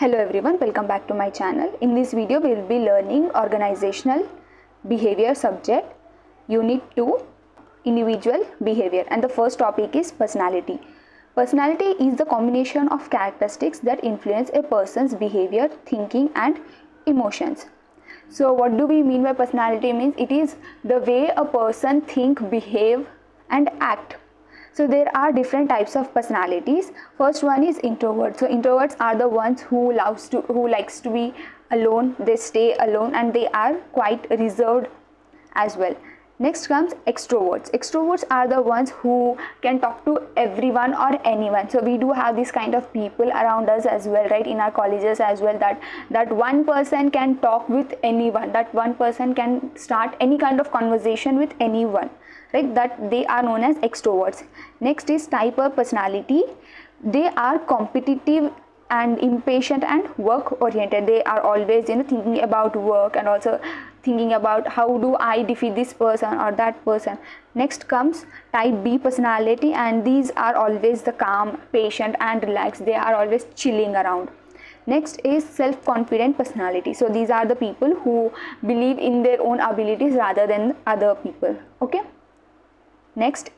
Hello everyone, welcome back to my channel. In this video we will be learning Organizational Behaviour subject, Unit 2, Individual Behaviour, and the first topic is personality. Personality is the combination of characteristics that influence a person's behavior, thinking and emotions. So what do we mean by personality? Means it is the way a person think, behave and act. So there are different types of personalities. First one is introvert. So introverts are the ones who likes to be alone. They stay alone and they are quite reserved as well. Next comes extroverts. Extroverts are the ones who can talk to everyone or anyone. So we do have this kind of people around us as well, right? In our colleges as well, that one person can talk with anyone. That one person can start any kind of conversation with anyone. Right, that they are known as extroverts. Next is type of personality. They are competitive and impatient and work oriented. They are always thinking about work and also thinking about how do I defeat this person or that person. Next comes type B personality, and these are always the calm, patient and relaxed. They are always chilling around. Next is self-confident personality. So these are the people who believe in their own abilities rather than other people. Okay. Next,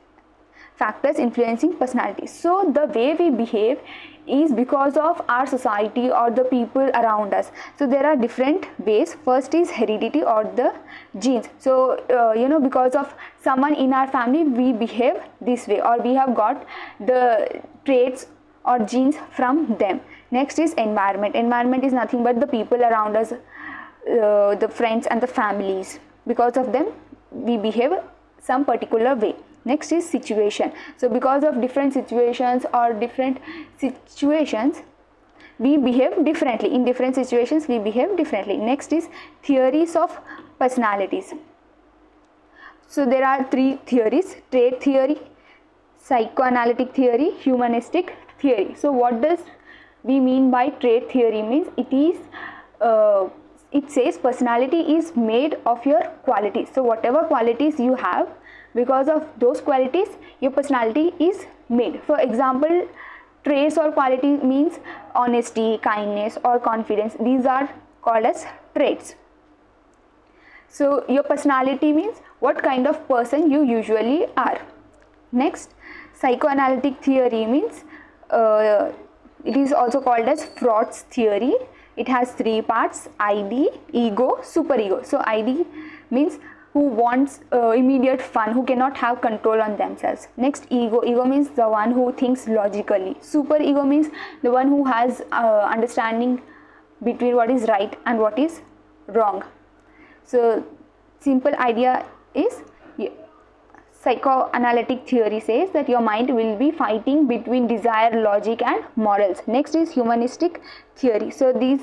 factors influencing personality. So the way we behave is because of our society or the people around us. So there are different ways. First is heredity or the genes. So because of someone in our family we behave this way, or we have got the traits or genes from them. Next is environment. Environment is nothing but the people around us, the friends and the families. Because of them we behave some particular way. Next is situation. So because of different situations we behave differently. In different situations we behave differently. Next is theories of personalities. So there are three theories: trait theory, psychoanalytic theory, humanistic theory. So what does we mean by trait theory? Means it says personality is made of your qualities. So whatever qualities you have, because of those qualities your personality is made. For example, traits or quality means honesty, kindness or confidence. These are called as traits. So your personality means what kind of person you usually are. Next, psychoanalytic theory means it is also called as Freud's theory. It has three parts: ID, ego, superego. So ID means who wants immediate fun, who cannot have control on themselves. Next, ego. Ego means the one who thinks logically. Superego means the one who has understanding between what is right and what is wrong. So simple idea is, psychoanalytic theory says that your mind will be fighting between desire, logic and morals. Next is humanistic theory. So these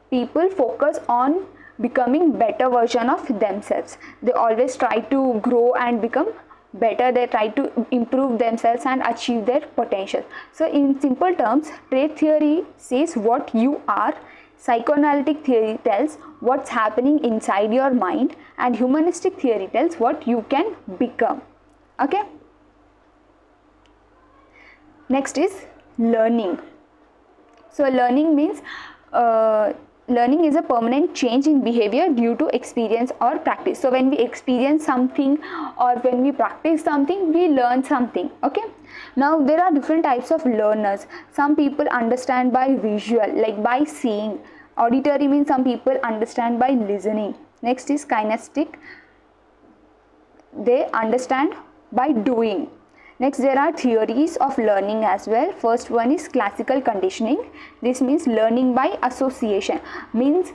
people focus on becoming better version of themselves. They always try to grow and become better. They try to improve themselves and achieve their potential. So in simple terms, trait theory says what you are, psychoanalytic theory tells what's happening inside your mind, and humanistic theory tells what you can become. Okay. Next is learning. So learning means learning is a permanent change in behavior due to experience or practice. So when we experience something or when we practice something, we learn something. Okay. Now there are different types of learners. Some people understand by visual, like by seeing. Auditory means some people understand by listening. Next is kinesthetic. They understand by doing. Next, there are theories of learning as well. First one is classical conditioning. This means learning by association. Means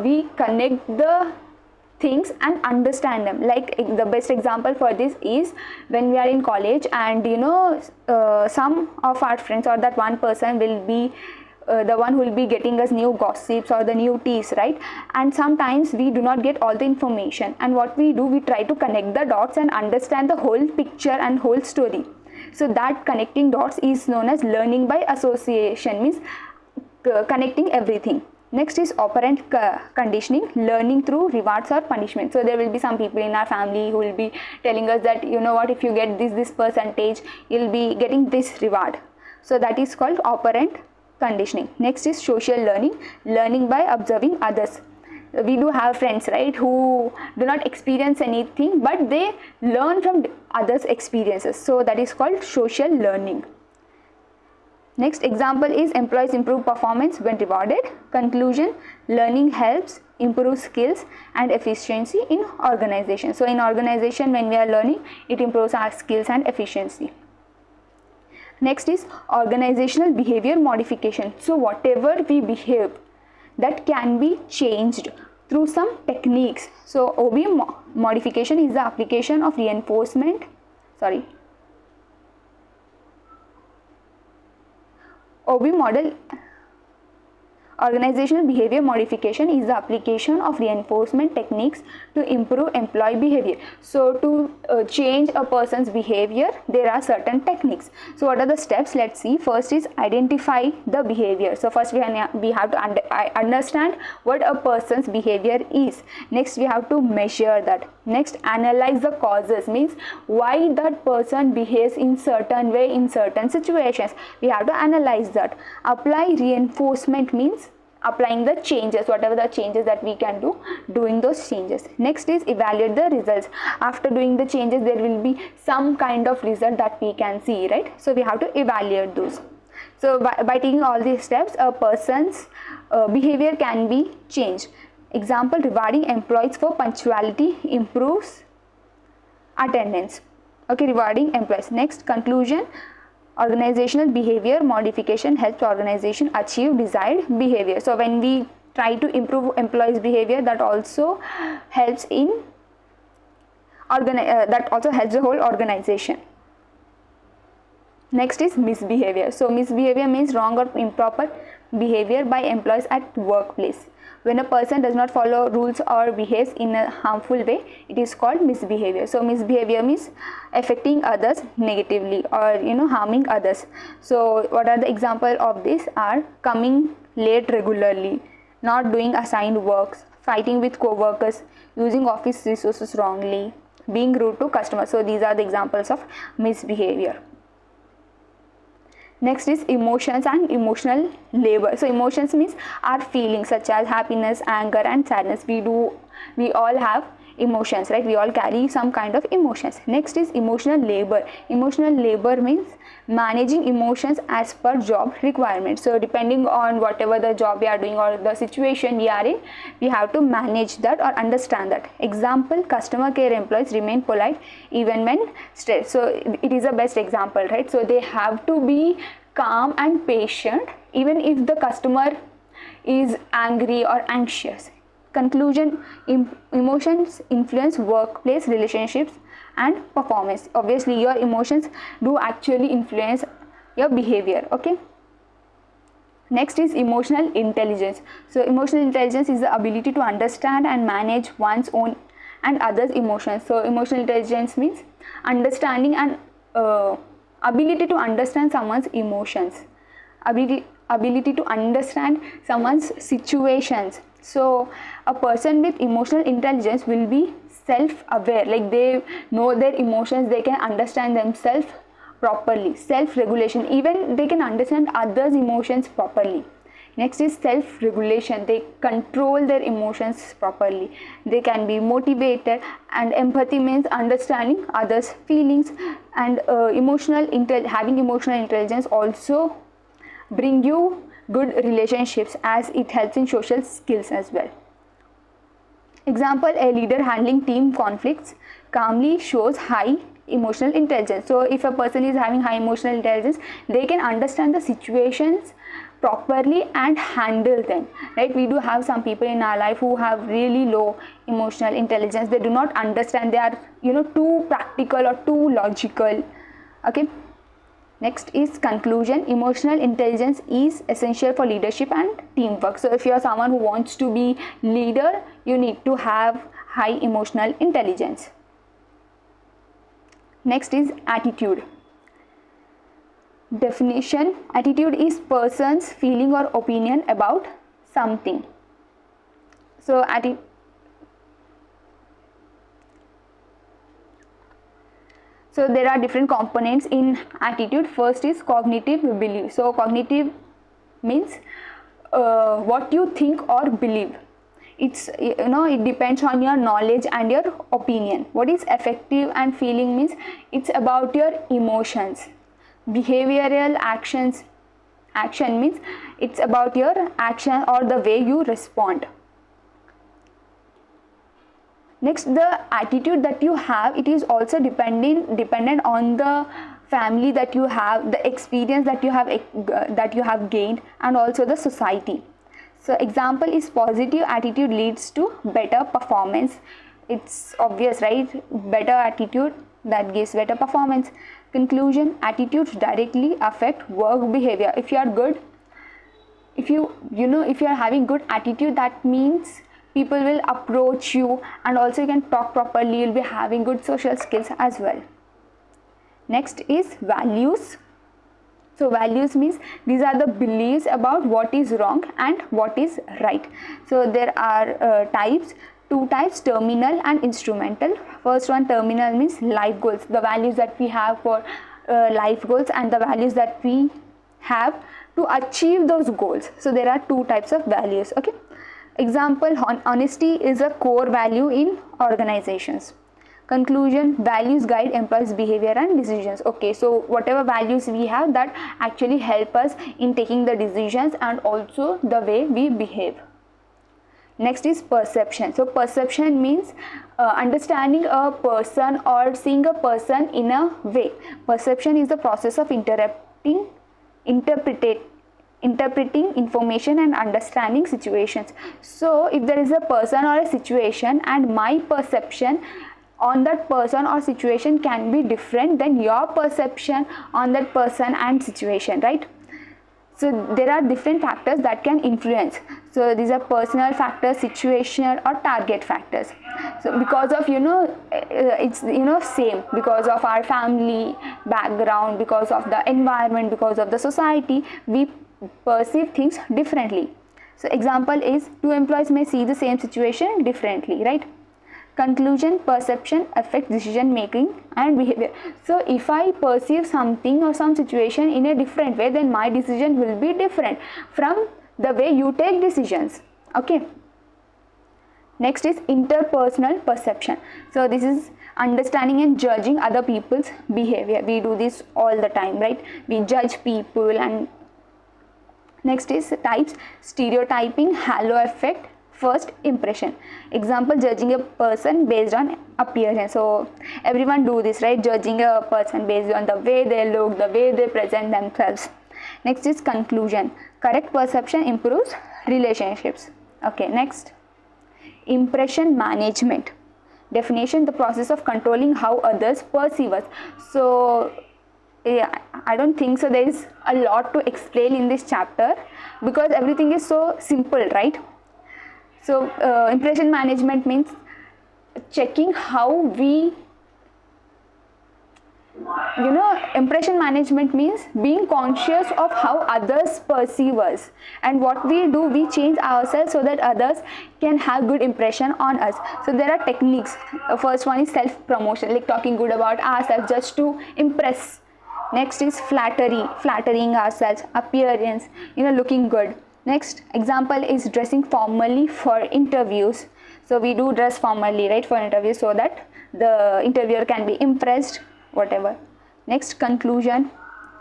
we connect the things and understand them. Like the best example for this is when we are in college and some of our friends or that one person will be the one who will be getting us new gossips or the new teas, right? And sometimes we do not get all the information, and what we do, we try to connect the dots and understand the whole picture and whole story. So that connecting dots is known as learning by association, means connecting everything. Next is operant conditioning, learning through rewards or punishment. So there will be some people in our family who will be telling us that if you get this percentage, you'll be getting this reward. So that is called operant conditioning. Next is social learning, learning by observing others. We do have friends, right, who do not experience anything but they learn from others' experiences. So that is called social learning. Next example is employees improve performance when rewarded. Conclusion, learning helps improve skills and efficiency in organization. So in organization, when we are learning, it improves our skills and efficiency. Next is organizational behavior modification. So whatever we behave, that can be changed through some techniques. So OB modification is the application of reinforcement, OB model. Organizational behavior modification is the application of reinforcement techniques to improve employee behavior. So to change a person's behavior, there are certain techniques. So what are the steps? Let's see. First is identify the behavior. So first we have to understand what a person's behavior is. Next we have to measure that. Next, analyze the causes, means why that person behaves in certain way in certain situations. We have to analyze that. Apply reinforcement means applying the changes, whatever the changes that we can do, doing those changes. Next is evaluate the results. After doing the changes, there will be some kind of result that we can see, right? So we have to evaluate those. So by taking all these steps, a person's behavior can be changed. Example, rewarding employees for punctuality improves attendance. Okay, rewarding employees. Next, conclusion, organizational behavior modification helps organization achieve desired behavior. So when we try to improve employees' behavior, that also helps in that also helps the whole organization. Next is misbehavior. So misbehavior means wrong or improper behavior by employees at workplace. When a person does not follow rules or behaves in a harmful way, it is called misbehavior. So misbehavior means affecting others negatively or harming others. So what are the examples of this are coming late regularly, not doing assigned works, fighting with co-workers, using office resources wrongly, being rude to customers. So these are the examples of misbehavior. Next is emotions and emotional labor. So emotions means our feelings such as happiness, anger and sadness. We all have emotions, right? We all carry some kind of emotions. Next is emotional labor. Emotional labor means managing emotions as per job requirements. So depending on whatever the job we are doing or the situation we are in, we have to manage that or understand that. Example, customer care employees remain polite even when stressed. So it is the best example, right? So they have to be calm and patient even if the customer is angry or anxious. Conclusion, emotions influence workplace relationships and performance. Obviously your emotions do actually influence your behavior. Okay, next is emotional intelligence. So emotional intelligence is the ability to understand and manage one's own and others' emotions. So emotional intelligence means understanding and ability to understand someone's emotions, ability to understand someone's situations. So a person with emotional intelligence will be self-aware, like they know their emotions, they can understand themselves properly. Self-regulation, even they can understand others' emotions properly. Next is self-regulation, they control their emotions properly. They can be motivated, and empathy means understanding others' feelings, and having emotional intelligence also bring you good relationships as it helps in social skills as well. Example, a leader handling team conflicts calmly shows high emotional intelligence. So if a person is having high emotional intelligence, they can understand the situations properly and handle them, right? We do have some people in our life who have really low emotional intelligence. They do not understand, they are too practical or too logical. Okay, next is conclusion. Emotional intelligence is essential for leadership and teamwork. So if you are someone who wants to be leader, you need to have high emotional intelligence. Next is attitude. Definition, attitude is person's feeling or opinion about something. So So there are different components in attitude. First is cognitive belief. So cognitive means what you think or believe. It's, it depends on your knowledge and your opinion. What is affective and feeling means it's about your emotions. Behavioral action means it's about your action or the way you respond. Next, the attitude that you have, it is also dependent on the family that you have, the experience that you have gained, and also the society. So example is positive attitude leads to better performance. It's obvious, right? Better attitude that gives better performance. Conclusion, attitudes directly affect work behavior. If you are good, if you are having good attitude, that means people will approach you, and also you can talk properly, you'll be having good social skills as well. Next is values. So values means these are the beliefs about what is wrong and what is right. So there are two types, terminal and instrumental. First one, terminal, means life goals, the values that we have for life goals and the values that we have to achieve those goals. So there are two types of values. Okay. Example, honesty is a core value in organizations. Conclusion, values guide employees' behavior and decisions. Okay, so whatever values we have, that actually help us in taking the decisions and also the way we behave. Next is perception. So perception means understanding a person or seeing a person in a way. Perception is the process of interpreting information and understanding situations. So if there is a person or a situation and my perception on that person or situation can be different than your perception on that person and situation, right? So there are different factors that can influence. So these are personal factors, situational or target factors. So because of it's same, because of our family background, because of the environment, because of the society, we perceive things differently. So example is, two employees may see the same situation differently, right? Conclusion, perception affects decision making and behavior. So if I perceive something or some situation in a different way, then my decision will be different from the way you take decisions. Okay. Next is interpersonal perception. So this is understanding and judging other people's behavior. We do this all the time, right? We judge people. And next is types, stereotyping, halo effect, first impression. Example, judging a person based on appearance. So everyone do this, right? Judging a person based on the way they look, the way they present themselves. Next is conclusion, correct perception improves relationships. Okay, next, impression management. Definition, the process of controlling how others perceive us. So yeah, I don't think so there is a lot to explain in this chapter because everything is so simple, right? So impression management means checking how we, impression management means being conscious of how others perceive us, and what we do, we change ourselves so that others can have good impression on us. So there are techniques. First one is self promotion, like talking good about ourselves just to impress. Next is flattering ourselves, appearance, looking good. Next example is dressing formally for interviews. So we do dress formally, right, for interviews so that the interviewer can be impressed, whatever. Next, conclusion,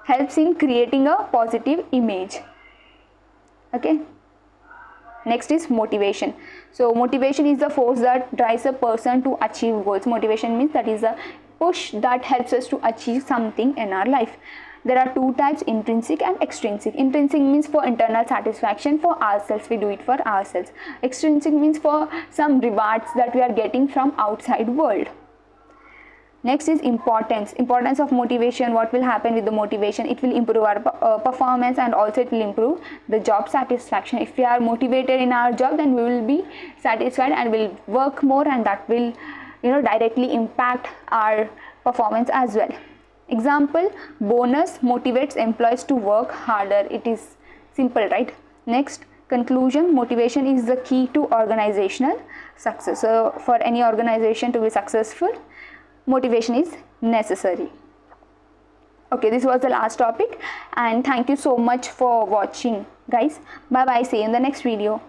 helps in creating a positive image. Okay. Next is motivation. So motivation is the force that drives a person to achieve goals. Motivation means that is a push that helps us to achieve something in our life. There are two types, intrinsic and extrinsic. Intrinsic means for internal satisfaction for ourselves, we do it for ourselves. Extrinsic means for some rewards that we are getting from outside world. Next is importance of motivation. What will happen with the motivation? It will improve our performance, and also it will improve the job satisfaction. If we are motivated in our job, then we will be satisfied and will work more, and that will directly impact our performance as well. Example, bonus motivates employees to work harder. It is simple, right? Next, conclusion, motivation is the key to organizational success. So for any organization to be successful, motivation is necessary. Okay, this was the last topic, and thank you so much for watching. Guys, bye bye, see you in the next video.